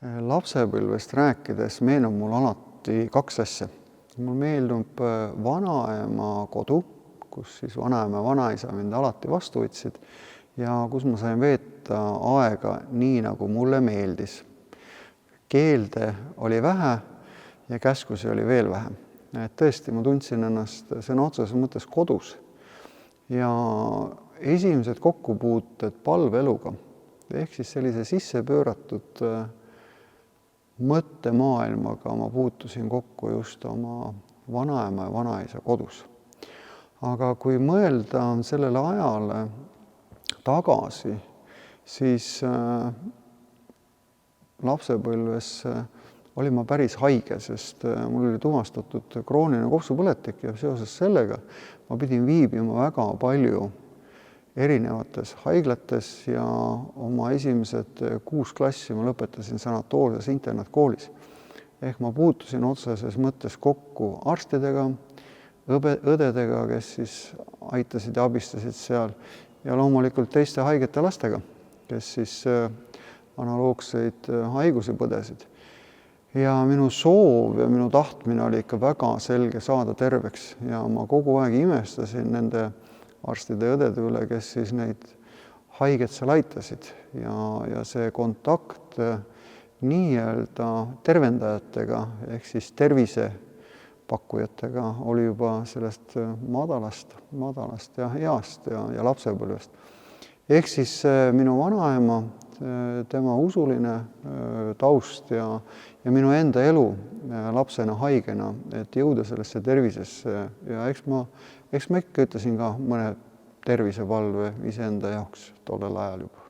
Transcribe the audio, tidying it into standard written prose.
Lapsepõlvest rääkides meenub mul alati kaks asja. Mul meeldub vanaema kodu, kus siis vanaema ja vanaisa mind alati vastu võtsid ja kus ma sain veeta aega nii, nagu mulle meeldis. Keelde oli vähe ja käskusi oli veel vähem. Tõesti, ma tundsin ennast sõna otseses mõttes kodus. Ja esimesed kokkupuuted palveeluga, ehk siis sellise sisse pööratud mõttemaailmaga ma puutusin kokku just oma vanaema ja vanaisa kodus. Aga kui mõelda sellele ajale tagasi, siis lapsepõlves olin ma päris haige, sest mul oli tuvastatud krooniline kopsupõletik ja seoses sellega ma pidin viibima väga palju erinevates haiglates ja oma esimesed 6 klassi ma lõpetasin sanatoorses internaatkoolis. Ehk ma puutusin otseses mõttes kokku arstidega, õdedega, kes siis aitasid ja abistasid seal ja loomulikult teiste haigete lastega, kes siis analoogseid haigusi põdesid. Ja minu soov ja minu tahtmine oli ikka väga selge saada terveks ja ma kogu aeg imestasin nende arstide ja õdede üle, kes siis neid haiget seal aitasid ja see kontakt nii-öelda tervendajatega ehk siis tervisepakkujatega oli juba sellest madalast ja heast ja lapsepõlvest. Ehk siis minu vanaema, tema usuline taust ja minu enda elu lapsena haigena, et jõuda sellesse tervisesse ja eks ma ikka ütlesin ka mõne tervisepalve iseenda jaoks tollel ajal juba.